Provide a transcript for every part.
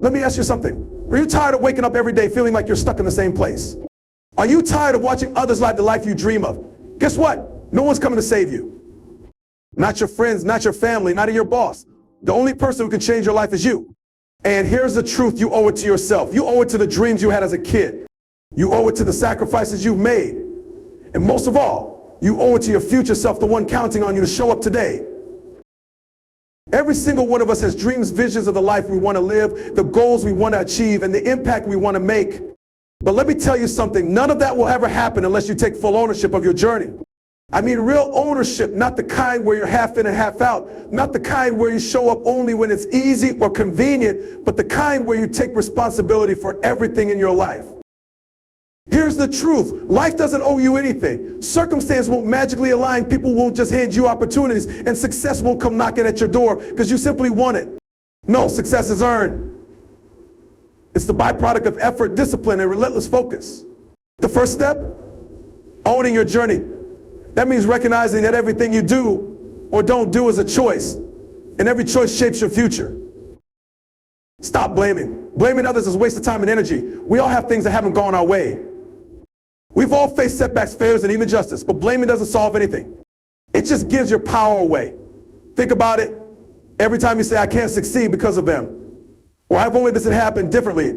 Let me ask you something. Are you tired of waking up every day feeling like you're stuck in the same place? Are you tired of watching others live the life you dream of? Guess what? No one's coming to save you. Not your friends, not your family, not your boss. The only person who can change your life is you. And here's the truth, you owe it to yourself. You owe it to the dreams you had as a kid. You owe it to the sacrifices you've made. And most of all, you owe it to your future self, the one counting on you to show up today. Every single one of us has dreams, visions of the life we want to live, the goals we want to achieve, and the impact we want to make. But let me tell you something, none of that will ever happen unless you take full ownership of your journey. I mean real ownership, not the kind where you're half in and half out, not the kind where you show up only when it's easy or convenient, but the kind where you take responsibility for everything in your life. Here's the truth, life doesn't owe you anything. Circumstance won't magically align, people won't just hand you opportunities, and success won't come knocking at your door because you simply want it. No, success is earned. It's the byproduct of effort, discipline, and relentless focus. The first step, owning your journey. That means recognizing that everything you do or don't do is a choice, and every choice shapes your future. Stop blaming. Blaming others is a waste of time and energy. We all have things that haven't gone our way. We've all faced setbacks, failures, and even injustice, but blaming doesn't solve anything. It just gives your power away. Think about it. Every time you say, I can't succeed because of them, or I've only this had happened differently,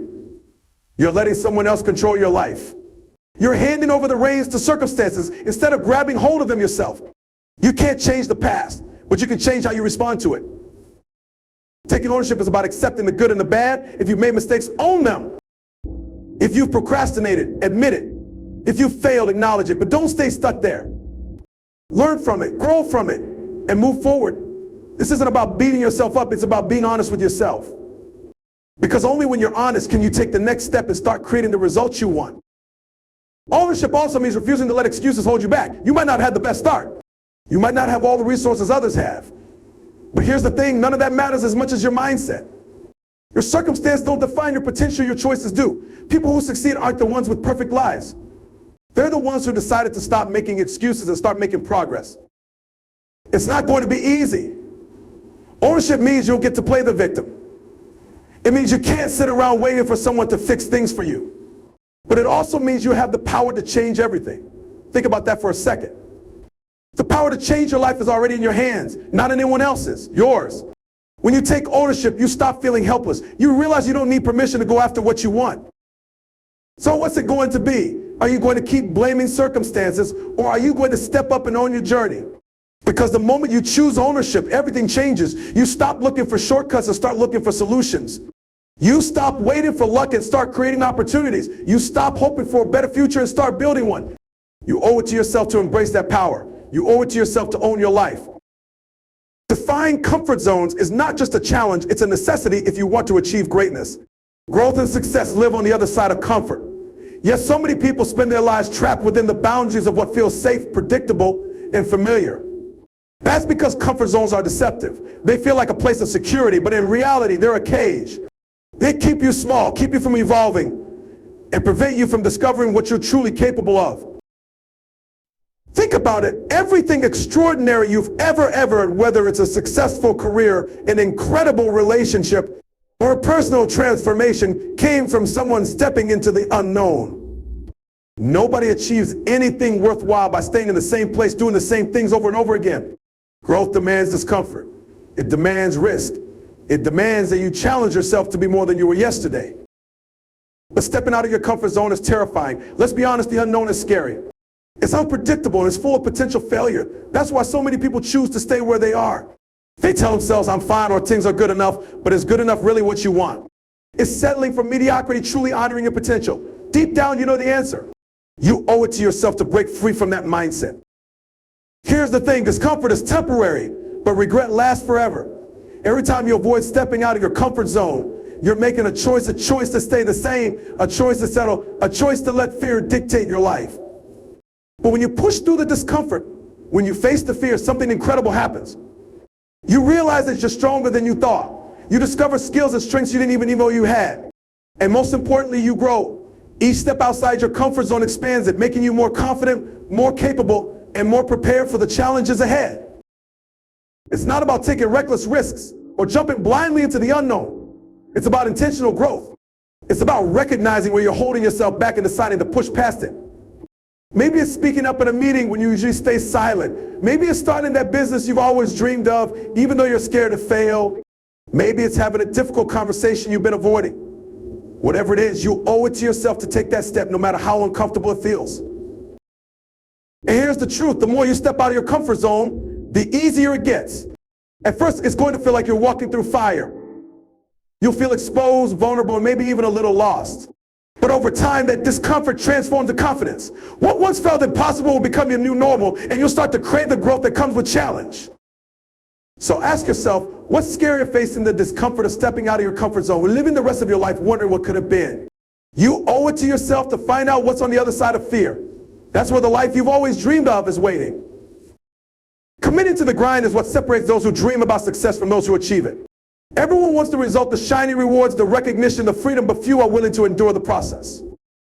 you're letting someone else control your life. You're handing over the reins to circumstances instead of grabbing hold of them yourself. You can't change the past, but you can change how you respond to it. Taking ownership is about accepting the good and the bad. If you've made mistakes, own them. If you've procrastinated, admit it. If you've failed, acknowledge it, but don't stay stuck there. Learn from it, grow from it, and move forward. This isn't about beating yourself up, it's about being honest with yourself. Because only when you're honest can you take the next step and start creating the results you want. Ownership also means refusing to let excuses hold you back. You might not have the best start. You might not have all the resources others have. But here's the thing, none of that matters as much as your mindset. Your circumstance don't define your potential, your choices do. People who succeed aren't the ones with perfect lives. They're the ones who decided to stop making excuses and start making progress. It's not going to be easy. Ownership means you'll get to play the victim. It means you can't sit around waiting for someone to fix things for you. But it also means you have the power to change everything. Think about that for a second. The power to change your life is already in your hands, not anyone else's, yours. When you take ownership, you stop feeling helpless. You realize you don't need permission to go after what you want. So what's it going to be? Are you going to keep blaming circumstances, or are you going to step up and own your journey? Because the moment you choose ownership, everything changes. You stop looking for shortcuts and start looking for solutions. You stop waiting for luck and start creating opportunities. You stop hoping for a better future and start building one. You owe it to yourself to embrace that power. You owe it to yourself to own your life. Defying comfort zones is not just a challenge, it's a necessity if you want to achieve greatness. Growth and success live on the other side of comfort. Yet so many people spend their lives trapped within the boundaries of what feels safe, predictable, and familiar. That's because comfort zones are deceptive. They feel like a place of security, but in reality, they're a cage. They keep you small, keep you from evolving, and prevent you from discovering what you're truly capable of. Think about it. Everything extraordinary you've ever, whether it's a successful career, an incredible relationship, or a personal transformation, came from someone stepping into the unknown. Nobody achieves anything worthwhile by staying in the same place, doing the same things over and over again. Growth demands discomfort. It demands risk. It demands that you challenge yourself to be more than you were yesterday. But stepping out of your comfort zone is terrifying. Let's be honest, the unknown is scary. It's unpredictable and it's full of potential failure. That's why so many people choose to stay where they are. They tell themselves, I'm fine, or things are good enough, but is good enough really what you want? Is settling for mediocrity truly honoring your potential? Deep down, you know the answer. You owe it to yourself to break free from that mindset. Here's the thing, discomfort is temporary, but regret lasts forever. Every time you avoid stepping out of your comfort zone, you're making a choice to stay the same, a choice to settle, a choice to let fear dictate your life. But when you push through the discomfort, when you face the fear, something incredible happens. You realize that you're stronger than you thought. You discover skills and strengths you didn't even know you had. And most importantly, you grow. Each step outside your comfort zone expands it, making you more confident, more capable, and more prepared for the challenges ahead. It's not about taking reckless risks or jumping blindly into the unknown. It's about intentional growth. It's about recognizing where you're holding yourself back and deciding to push past it. Maybe it's speaking up in a meeting when you usually stay silent. Maybe it's starting that business you've always dreamed of, even though you're scared to fail. Maybe it's having a difficult conversation you've been avoiding. Whatever it is, you owe it to yourself to take that step, no matter how uncomfortable it feels. And here's the truth. The more you step out of your comfort zone, the easier it gets. At first, it's going to feel like you're walking through fire. You'll feel exposed, vulnerable, and maybe even a little lost. But over time, that discomfort transforms to confidence. What once felt impossible will become your new normal, and you'll start to crave the growth that comes with challenge. So ask yourself, what's scarier facing the discomfort of stepping out of your comfort zone, living the rest of your life wondering what could have been? You owe it to yourself to find out what's on the other side of fear. That's where the life you've always dreamed of is waiting. Committing to the grind is what separates those who dream about success from those who achieve it. Everyone wants the result, the shiny rewards, the recognition, the freedom, but few are willing to endure the process.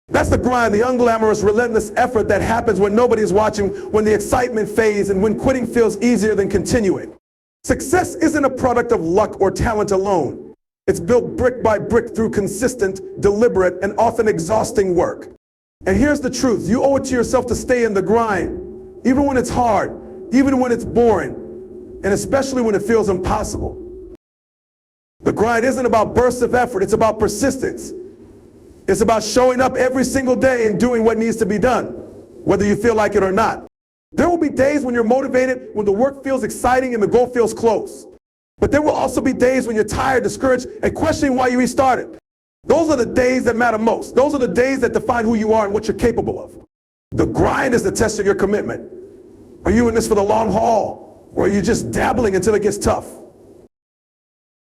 That's the grind, the unglamorous, relentless effort that happens when nobody is watching, when the excitement fades, and when quitting feels easier than continuing. Success isn't a product of luck or talent alone. It's built brick by brick through consistent, deliberate, and often exhausting work. And here's the truth. You owe it to yourself to stay in the grind, even when it's hard, even when it's boring, and especially when it feels impossible. The grind isn't about bursts of effort, it's about persistence. It's about showing up every single day and doing what needs to be done, whether you feel like it or not. There will be days when you're motivated, when the work feels exciting and the goal feels close. But there will also be days when you're tired, discouraged, and questioning why you restarted. Those are the days that matter most. Those are the days that define who you are and what you're capable of. The grind is the test of your commitment. Are you in this for the long haul, or are you just dabbling until it gets tough?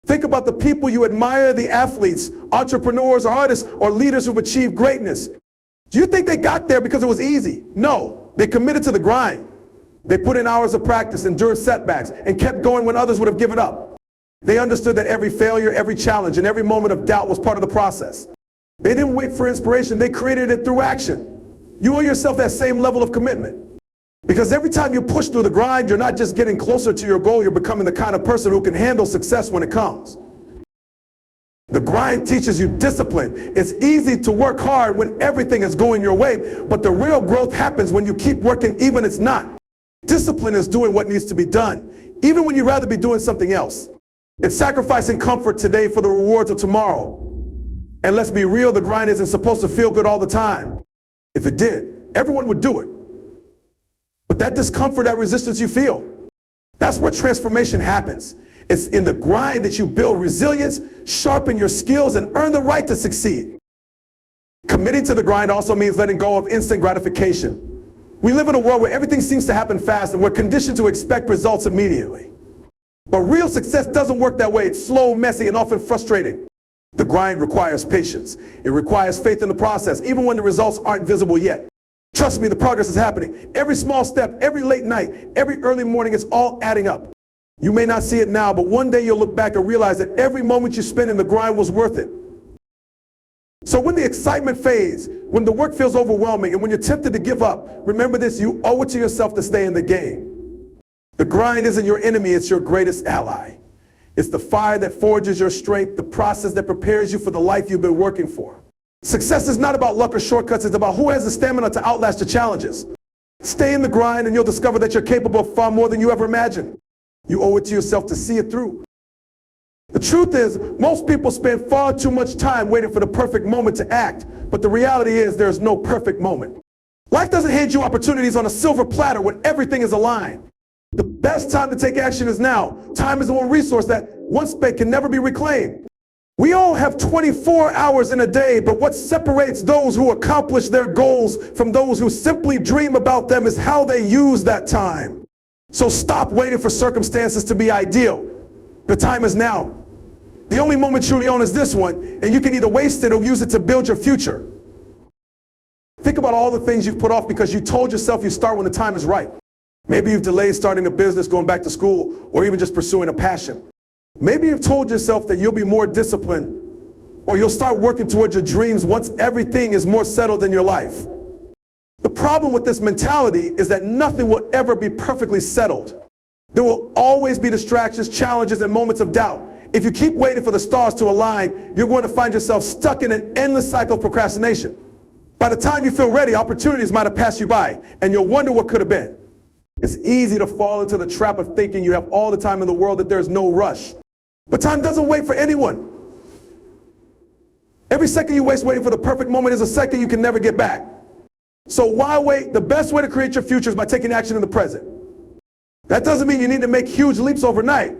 Think about the people you admire, the athletes, entrepreneurs, or artists, or leaders who've achieved greatness. Do you think they got there because it was easy? No, they committed to the grind. They put in hours of practice, endured setbacks, and kept going when others would have given up. They understood that every failure, every challenge, and every moment of doubt was part of the process. They didn't wait for inspiration, they created it through action. You owe yourself that same level of commitment. Because every time you push through the grind, you're not just getting closer to your goal, you're becoming the kind of person who can handle success when it comes. The grind teaches you discipline. It's easy to work hard when everything is going your way, but the real growth happens when you keep working even when it's not. Discipline is doing what needs to be done, even when you'd rather be doing something else. It's sacrificing comfort today for the rewards of tomorrow. And let's be real, the grind isn't supposed to feel good all the time. If it did, everyone would do it. But that discomfort, that resistance you feel, that's where transformation happens. It's in the grind that you build resilience, sharpen your skills, and earn the right to succeed. Committing to the grind also means letting go of instant gratification. We live in a world where everything seems to happen fast and we're conditioned to expect results immediately. But real success doesn't work that way. It's slow, messy, and often frustrating. The grind requires patience. It requires faith in the process, even when the results aren't visible yet. Trust me, the progress is happening. Every small step, every late night, every early morning, it's all adding up. You may not see it now, but one day you'll look back and realize that every moment you spent in the grind was worth it. So when the excitement fades, when the work feels overwhelming, and when you're tempted to give up, remember this, you owe it to yourself to stay in the game. The grind isn't your enemy, it's your greatest ally. It's the fire that forges your strength, the process that prepares you for the life you've been working for. Success is not about luck or shortcuts, it's about who has the stamina to outlast the challenges. Stay in the grind and you'll discover that you're capable of far more than you ever imagined. You owe it to yourself to see it through. The truth is, most people spend far too much time waiting for the perfect moment to act, but the reality is there's no perfect moment. Life doesn't hand you opportunities on a silver platter when everything is aligned. The best time to take action is now. Time is the one resource that once spent can never be reclaimed. We all have 24 hours in a day, but what separates those who accomplish their goals from those who simply dream about them is how they use that time. So stop waiting for circumstances to be ideal. The time is now. The only moment you truly own is this one, and you can either waste it or use it to build your future. Think about all the things you've put off because you told yourself you start when the time is right. Maybe you've delayed starting a business, going back to school, or even just pursuing a passion. Maybe you've told yourself that you'll be more disciplined, or you'll start working towards your dreams once everything is more settled in your life. The problem with this mentality is that nothing will ever be perfectly settled. There will always be distractions, challenges, and moments of doubt. If you keep waiting for the stars to align, you're going to find yourself stuck in an endless cycle of procrastination. By the time you feel ready, opportunities might have passed you by, and you'll wonder what could have been. It's easy to fall into the trap of thinking you have all the time in the world, that there's no rush. But time doesn't wait for anyone. Every second you waste waiting for the perfect moment is a second you can never get back. So why wait? The best way to create your future is by taking action in the present. That doesn't mean you need to make huge leaps overnight,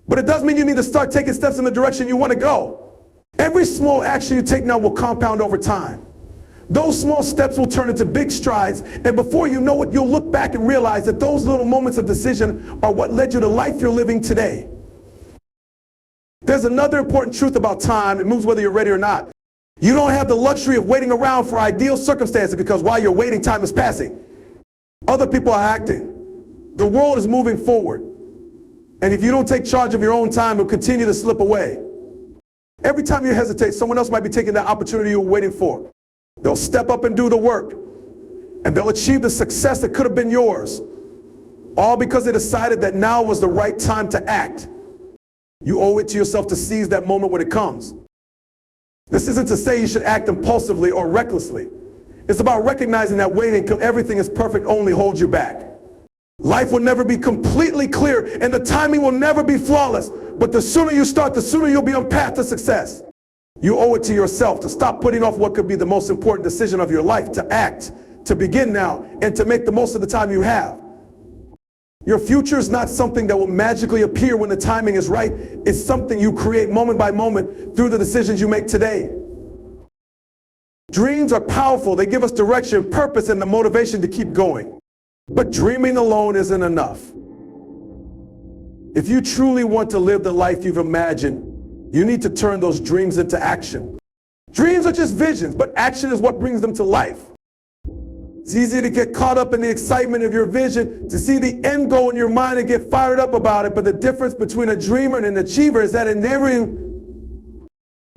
but it does mean you need to start taking steps in the direction you want to go. Every small action you take now will compound over time. Those small steps will turn into big strides, and before you know it, you'll look back and realize that those little moments of decision are what led you to the life you're living today. There's another important truth about time. It moves whether you're ready or not. You don't have the luxury of waiting around for ideal circumstances, because while you're waiting, time is passing. Other people are acting. The world is moving forward. And if you don't take charge of your own time, it'll continue to slip away. Every time you hesitate, someone else might be taking that opportunity you were waiting for. They'll step up and do the work, and they'll achieve the success that could have been yours, all because they decided that now was the right time to act. You owe it to yourself to seize that moment when it comes. This isn't to say you should act impulsively or recklessly. It's about recognizing that waiting until everything is perfect only holds you back. Life will never be completely clear, and the timing will never be flawless, but the sooner you start, the sooner you'll be on path to success. You owe it to yourself to stop putting off what could be the most important decision of your life, to act, to begin now, and to make the most of the time you have. Your future is not something that will magically appear when the timing is right. It's something you create moment by moment through the decisions you make today. Dreams are powerful. They give us direction, purpose, and the motivation to keep going. But dreaming alone isn't enough. If you truly want to live the life you've imagined, you need to turn those dreams into action. Dreams are just visions, but action is what brings them to life. It's easy to get caught up in the excitement of your vision, to see the end goal in your mind and get fired up about it, but the difference between a dreamer and an achiever is that in dreaming,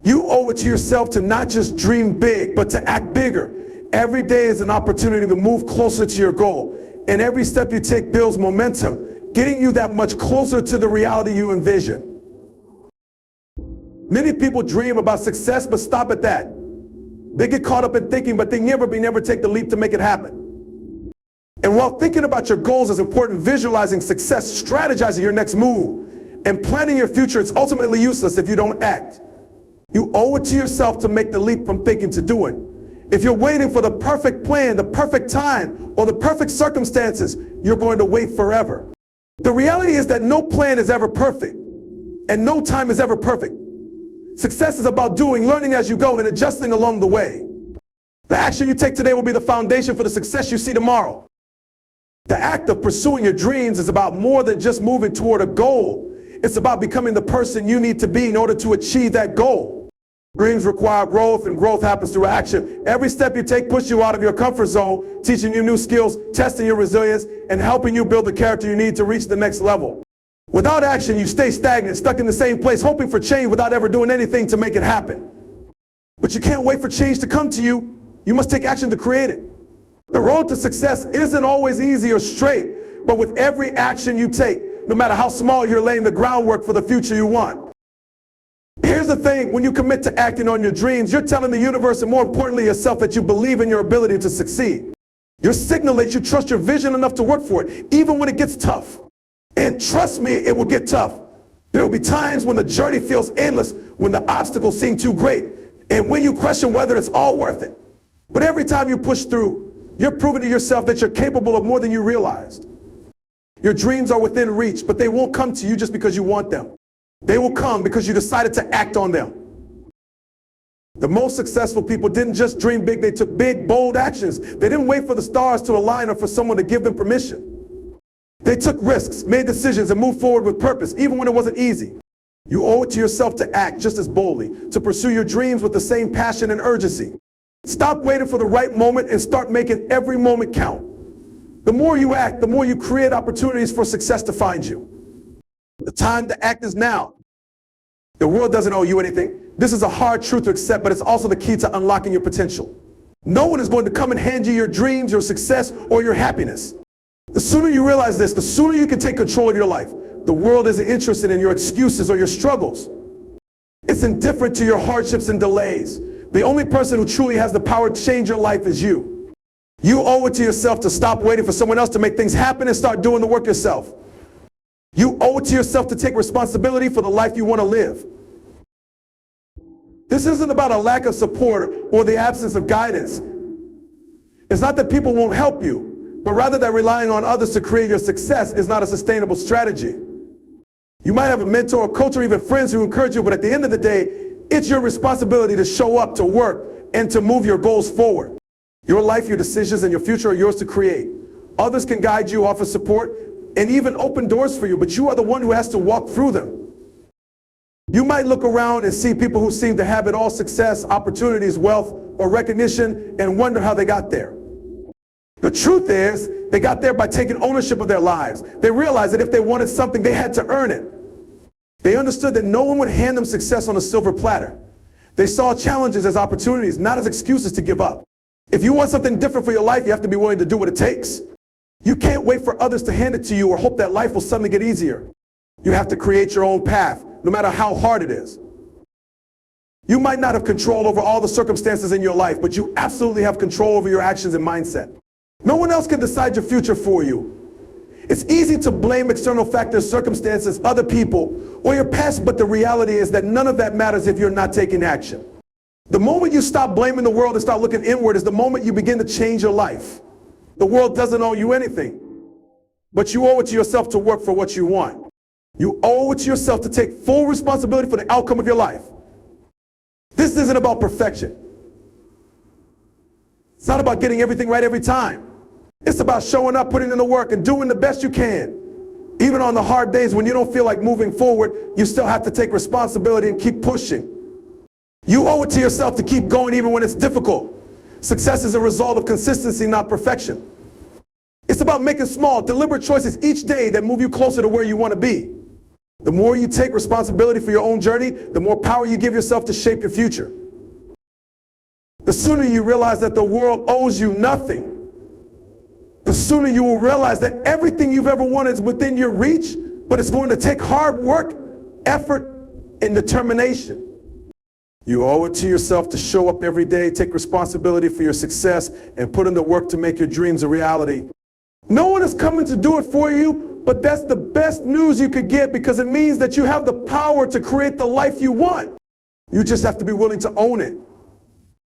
you owe it to yourself to not just dream big, but to act bigger. Every day is an opportunity to move closer to your goal, and every step you take builds momentum, getting you that much closer to the reality you envision. Many people dream about success, but stop at that. They get caught up in thinking, but they never take the leap to make it happen. And while thinking about your goals is important, visualizing success, strategizing your next move, and planning your future is ultimately useless if you don't act. You owe it to yourself to make the leap from thinking to doing. If you're waiting for the perfect plan, the perfect time, or the perfect circumstances, you're going to wait forever. The reality is that no plan is ever perfect, and no time is ever perfect. Success is about doing, learning as you go, and adjusting along the way. The action you take today will be the foundation for the success you see tomorrow. The act of pursuing your dreams is about more than just moving toward a goal. It's about becoming the person you need to be in order to achieve that goal. Dreams require growth, and growth happens through action. Every step you take pushes you out of your comfort zone, teaching you new skills, testing your resilience, and helping you build the character you need to reach the next level. Without action, you stay stagnant, stuck in the same place, hoping for change without ever doing anything to make it happen. But you can't wait for change to come to you. You must take action to create it. The road to success isn't always easy or straight, but with every action you take, no matter how small, you're laying the groundwork for the future you want. Here's the thing, when you commit to acting on your dreams, you're telling the universe, and more importantly yourself, that you believe in your ability to succeed. You're signaling that you trust your vision enough to work for it, even when it gets tough. And trust me, it will get tough. There will be times when the journey feels endless, when the obstacles seem too great, and when you question whether it's all worth it. But every time you push through, you're proving to yourself that you're capable of more than you realized. Your dreams are within reach, but they won't come to you just because you want them. They will come because you decided to act on them. The most successful people didn't just dream big, they took big, bold actions. They didn't wait for the stars to align or for someone to give them permission. They took risks, made decisions, and moved forward with purpose, even when it wasn't easy. You owe it to yourself to act just as boldly, to pursue your dreams with the same passion and urgency. Stop waiting for the right moment and start making every moment count. The more you act, the more you create opportunities for success to find you. The time to act is now. The world doesn't owe you anything. This is a hard truth to accept, but it's also the key to unlocking your potential. No one is going to come and hand you your dreams, your success, or your happiness. The sooner you realize this, the sooner you can take control of your life. The world isn't interested in your excuses or your struggles. It's indifferent to your hardships and delays. The only person who truly has the power to change your life is you. You owe it to yourself to stop waiting for someone else to make things happen and start doing the work yourself. You owe it to yourself to take responsibility for the life you want to live. This isn't about a lack of support or the absence of guidance. It's not that people won't help you, but rather that relying on others to create your success is not a sustainable strategy. You might have a mentor, a coach, or even friends who encourage you, but at the end of the day, it's your responsibility to show up, to work, and to move your goals forward. Your life, your decisions, and your future are yours to create. Others can guide you, offer support, and even open doors for you, but you are the one who has to walk through them. You might look around and see people who seem to have it all: success, opportunities, wealth, or recognition, and wonder how they got there. The truth is, they got there by taking ownership of their lives. They realized that if they wanted something, they had to earn it. They understood that no one would hand them success on a silver platter. They saw challenges as opportunities, not as excuses to give up. If you want something different for your life, you have to be willing to do what it takes. You can't wait for others to hand it to you or hope that life will suddenly get easier. You have to create your own path, no matter how hard it is. You might not have control over all the circumstances in your life, but you absolutely have control over your actions and mindset. No one else can decide your future for you. It's easy to blame external factors, circumstances, other people, or your past, but the reality is that none of that matters if you're not taking action. The moment you stop blaming the world and start looking inward is the moment you begin to change your life. The world doesn't owe you anything, but you owe it to yourself to work for what you want. You owe it to yourself to take full responsibility for the outcome of your life. This isn't about perfection. It's not about getting everything right every time. It's about showing up, putting in the work, and doing the best you can. Even on the hard days when you don't feel like moving forward, you still have to take responsibility and keep pushing. You owe it to yourself to keep going even when it's difficult. Success is a result of consistency, not perfection. It's about making small, deliberate choices each day that move you closer to where you want to be. The more you take responsibility for your own journey, the more power you give yourself to shape your future. The sooner you realize that the world owes you nothing, the sooner you will realize that everything you've ever wanted is within your reach, but it's going to take hard work, effort, and determination. You owe it to yourself to show up every day, take responsibility for your success, and put in the work to make your dreams a reality. No one is coming to do it for you, but that's the best news you could get, because it means that you have the power to create the life you want. You just have to be willing to own it.